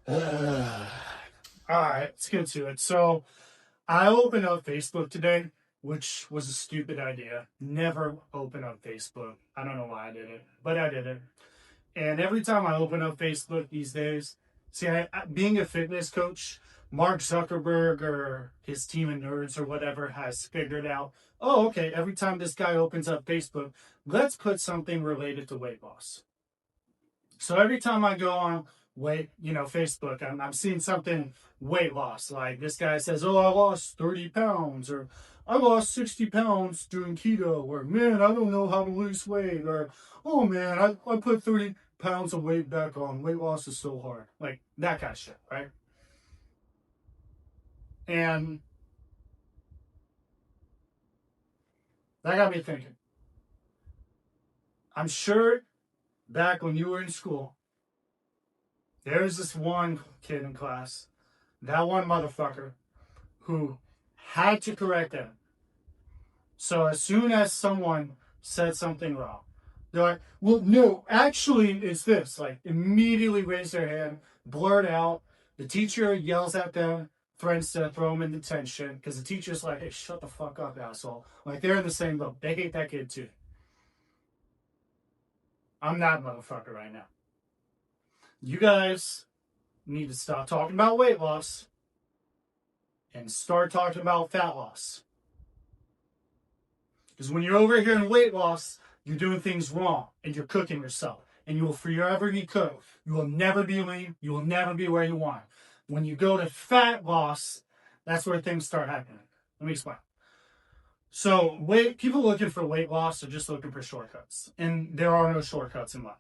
All right, let's get to it. So I opened up Facebook today, which was a stupid idea. Never open up Facebook. I don't know why I did it, but I did it. And every time I open up Facebook these days, see, being a fitness coach, Mark Zuckerberg or his team of nerds or whatever has figured out, oh, okay, every time this guy opens up Facebook, let's put something related to weight loss. So every time I go on Facebook, I'm seeing something weight loss. Like this guy says, oh, I lost 30 pounds, or I lost 60 pounds doing keto, or man, I don't know how to lose weight, or oh man, I put 30 pounds of weight back on. Weight loss is so hard. Like that kind of shit, right? And that got me thinking. I'm sure back when you were in school, there was this one kid in class, that one motherfucker who had to correct them. So as soon as someone said something wrong, they're like, well, no, actually, it's this. Like, immediately raise their hand, blurt out. The teacher yells at them, threatens to throw them in detention because the teacher's like, hey, shut the fuck up, asshole. Like, they're in the same boat. They hate that kid too. I'm that motherfucker right now. You guys need to stop talking about weight loss and start talking about fat loss. Because when you're over here in weight loss, you're doing things wrong and you're cooking yourself. And you will forever be cooked. You will never be lean. You will never be where you want. When you go to fat loss, that's where things start happening. Let me explain. So, people looking for weight loss are just looking for shortcuts. And there are no shortcuts in life.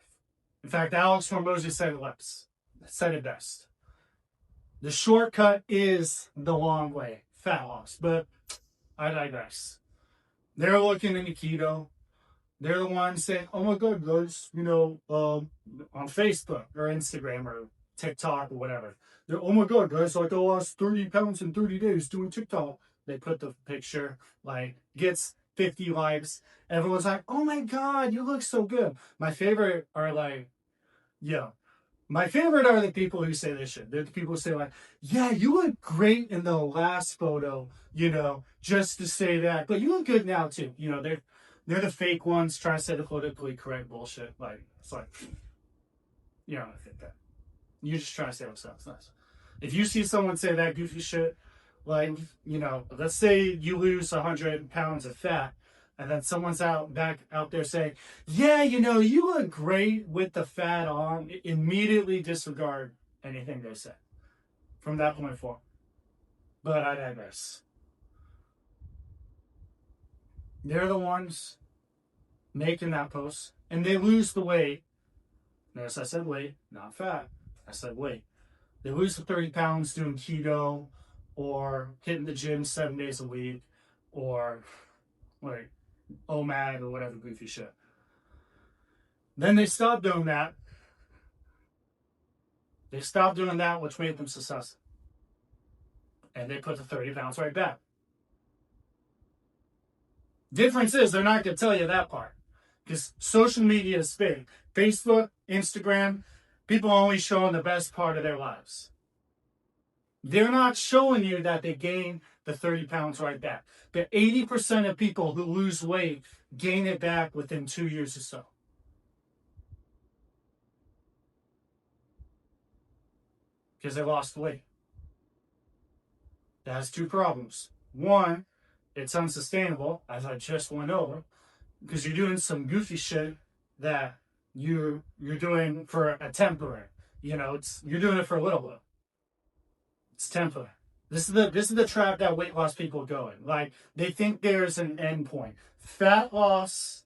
In fact, Alex Hormozi said it best. The shortcut is the long way, fat loss. But I digress. They're looking into keto. They're the ones saying, oh my God, guys, on Facebook or Instagram or TikTok or whatever. They're, oh my God, guys, like I lost 30 pounds in 30 days doing TikTok. They put the picture, like, gets 50 likes. Everyone's like, oh my God, you look so good. My favorite are like, yeah. My favorite are the people who say this shit. They're the people who say, like, yeah, you look great in the last photo, just to say that. But you look good now, too. They're the fake ones trying to say the politically correct bullshit. Like, it's like, you don't think that. You're just trying to say what sounds nice. If you see someone say that goofy shit, like, let's say you lose 100 pounds of fat, and then someone's back out there saying, yeah, you look great with the fat on, immediately disregard anything they said from that point forward. But I digress. They're the ones making that post, and they lose the weight. Notice I said weight, not fat. I said weight. They lose the 30 pounds doing keto or hitting the gym 7 days a week or like OMAD or whatever goofy shit. Then they stop doing that. They stopped doing that, which made them successful. And they put the 30 pounds right back. Difference is they're not going to tell you that part. Because social media is big. Facebook, Instagram, people only showing the best part of their lives. They're not showing you that they gain the 30 pounds right back. But 80% of people who lose weight gain it back within 2 years or so. Because they lost weight. That has two problems. One, it's unsustainable, as I just went over, because you're doing some goofy shit that you're doing for a temporary. You're doing it for a little bit. It's temporary. This is the trap that weight loss people go in. Like they think there's an end point. Fat loss,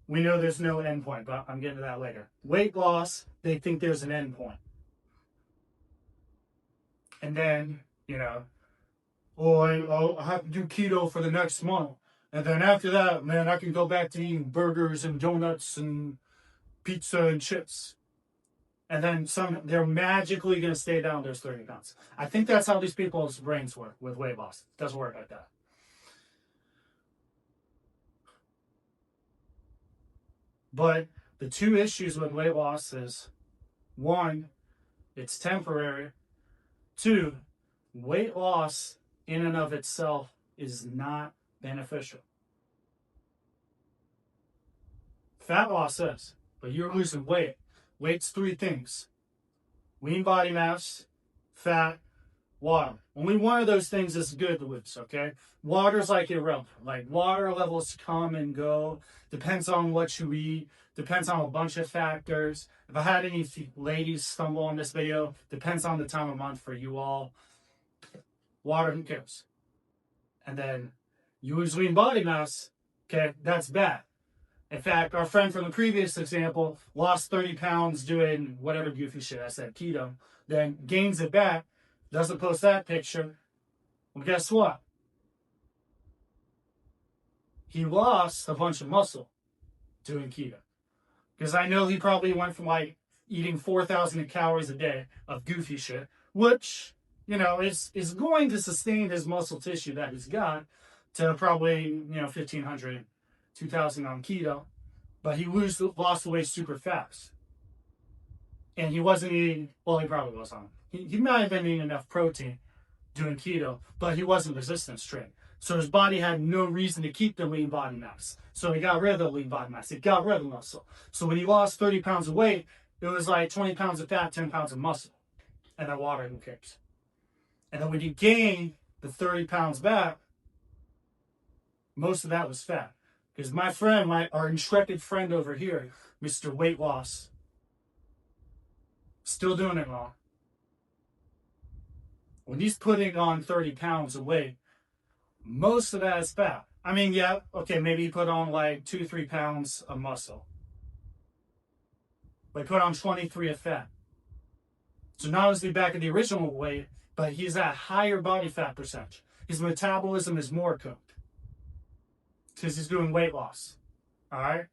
we know there's no end point, but I'm getting to that later. Weight loss, they think there's an end point. And then, oh, I'll have to do keto for the next month. And then after that, man, I can go back to eating burgers and donuts and pizza and chips. And then they're magically going to stay down those 30 pounds. I think that's how these people's brains work with weight loss. It doesn't work like that. But the two issues with weight loss is, one, It's temporary. 2, weight loss in and of itself is not beneficial. Fat loss is, but you're losing weight. Weight's 3 things: lean body mass, fat, water. Only one of those things is good to lose, okay? Water's like irrelevant. Like, water levels come and go. Depends on what you eat. Depends on a bunch of factors. If I had any ladies stumble on this video, depends on the time of month for you all. Water, who cares? And then you lose lean body mass, okay? That's bad. In fact, our friend from the previous example lost 30 pounds doing whatever goofy shit I said, keto, then gains it back, doesn't post that picture. Well, guess what? He lost a bunch of muscle doing keto. Because I know he probably went from like eating 4,000 calories a day of goofy shit, which, you know, is going to sustain his muscle tissue that he's got, to probably, you know, 1,500, 2,000 on keto. But he lost the weight super fast. And he wasn't eating, well, he probably was on. He might have been eating enough protein doing keto, but he wasn't resistance trained. So his body had no reason to keep the lean body mass. So he got rid of the lean body mass. He got rid of the muscle. So when he lost 30 pounds of weight, it was like 20 pounds of fat, 10 pounds of muscle. And then water, who cares? And then when he gained the 30 pounds back, most of that was fat. Because my friend, our intrepid friend over here, Mr. Weight Loss, still doing it wrong. When he's putting on 30 pounds of weight, most of that is fat. I mean, yeah, okay, maybe he put on like 2-3 pounds of muscle. But he put on 23 of fat. So not only is he back at the original weight, but he's at higher body fat percentage. His metabolism is more cooked. Because he's doing weight loss. Alright?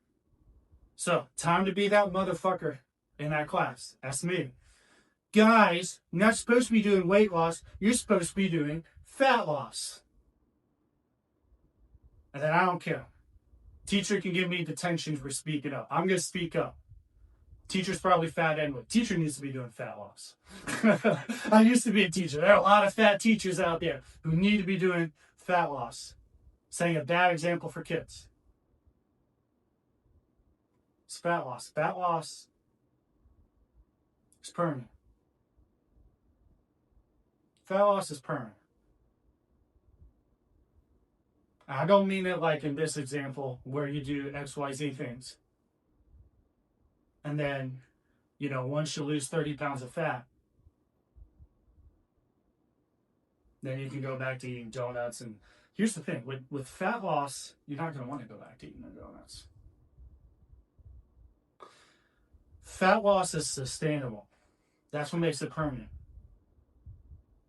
So, time to be that motherfucker in that class. That's me. Guys, you're not supposed to be doing weight loss. You're supposed to be doing fat loss. And then I don't care. Teacher can give me detention for speaking up. I'm going to speak up. Teacher's probably fat anyway. Teacher needs to be doing fat loss. I used to be a teacher. There are a lot of fat teachers out there who need to be doing fat loss. Setting a bad example for kids. It's fat loss. Fat loss is permanent. Fat loss is permanent. I don't mean it like in this example where you do XYZ things. And then, you know, once you lose 30 pounds of fat, then you can go back to eating donuts. And here's the thing, with fat loss, you're not going to want to go back to eating the donuts. Fat loss is sustainable. That's what makes it permanent.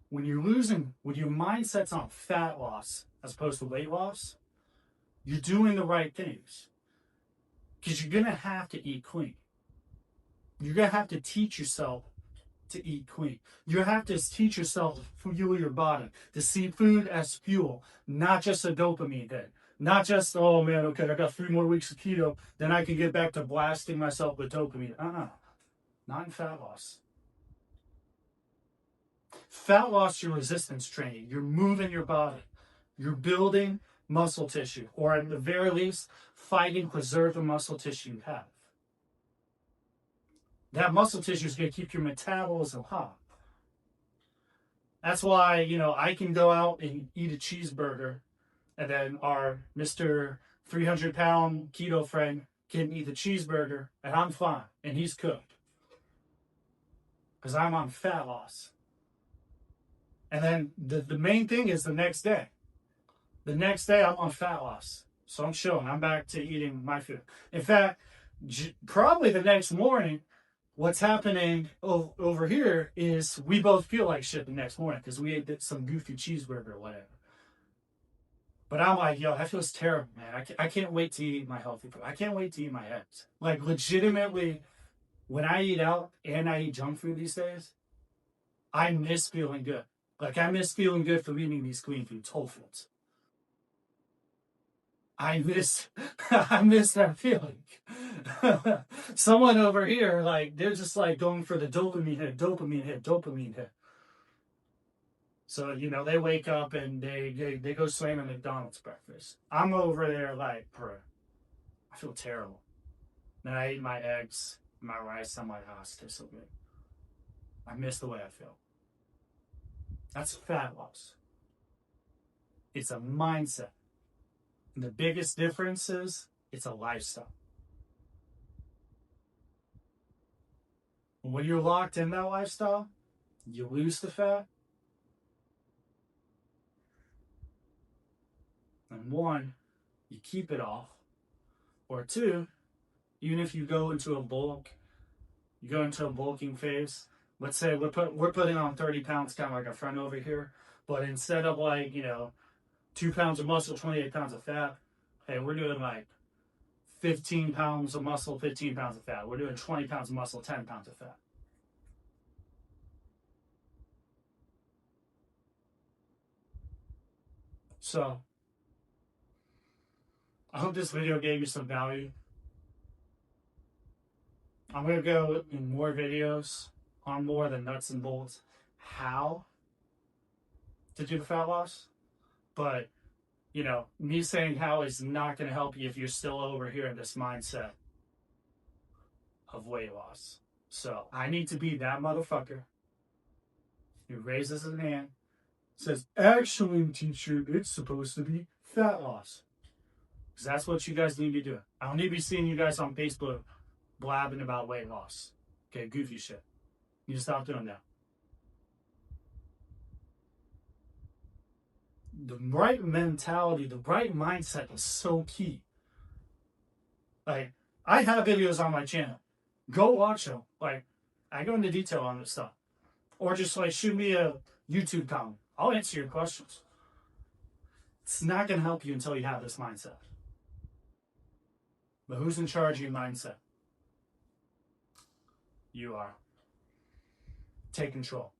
When you're losing, when your mindset's on fat loss as opposed to weight loss, you're doing the right things. Because you're going to have to eat clean. You're going to have to teach yourself to eat clean. You have to teach yourself to fuel your body, to see food as fuel, not just a dopamine hit. Not just, oh man, okay, I got 3 more weeks of keto, then I can get back to blasting myself with dopamine. Not in fat loss. Fat loss, you're resistance training. You're moving your body. You're building muscle tissue, or at the very least, fighting to preserve the muscle tissue you have. That muscle tissue is going to keep your metabolism hot. That's why, you know, I can go out and eat a cheeseburger, and then our Mr. 300-pound keto friend can eat the cheeseburger, and I'm fine, and he's cooked. Because I'm on fat loss. And then the main thing is the next day. The next day, I'm on fat loss. So I'm chilling. I'm back to eating my food. In fact, probably the next morning, what's happening over here is we both feel like shit the next morning because we ate some goofy cheeseburger or whatever. But I'm like, yo, that feels terrible, man. I can't wait to eat my healthy food. I can't wait to eat my eggs. Like, legitimately, when I eat out and I eat junk food these days, I miss feeling good. Like, I miss feeling good from eating these clean foods, whole foods. I miss I miss that feeling. Someone over here, like, they're just like going for the dopamine hit, dopamine hit, dopamine hit. So, you know, they wake up and they go slam a McDonald's breakfast. I'm over there like, bro, I feel terrible. Then I eat my eggs, my rice. I'm like, oh, it's tastes so good. I miss the way I feel. That's fat loss. It's a mindset. And the biggest difference is it's a lifestyle. When you're locked in that lifestyle, you lose the fat. And one, you keep it off. Or two, even if you go into a bulk, you go into a bulking phase. Let's say we're putting on 30 pounds, kind of like our friend over here, but instead of like, you know, 2 pounds of muscle, 28 pounds of fat, hey, we're doing like 15 pounds of muscle, 15 pounds of fat. We're doing 20 pounds of muscle, 10 pounds of fat. So I hope this video gave you some value. I'm going to go in more videos on more than nuts and bolts how to do the fat loss. But, you know, me saying how is not going to help you if you're still over here in this mindset of weight loss. So I need to be that motherfucker who raises his hand, says, actually, teacher, it's supposed to be fat loss. Because that's what you guys need to be doing. I don't need to be seeing you guys on Facebook blabbing about weight loss. Okay, goofy shit. You just stop doing that. The right mentality, the right mindset is so key. Like, I have videos on my channel. Go watch them. Like, I go into detail on this stuff. Or just like shoot me a YouTube comment. I'll answer your questions. It's not going to help you until you have this mindset. But who's in charge of your mindset? You are. Take control.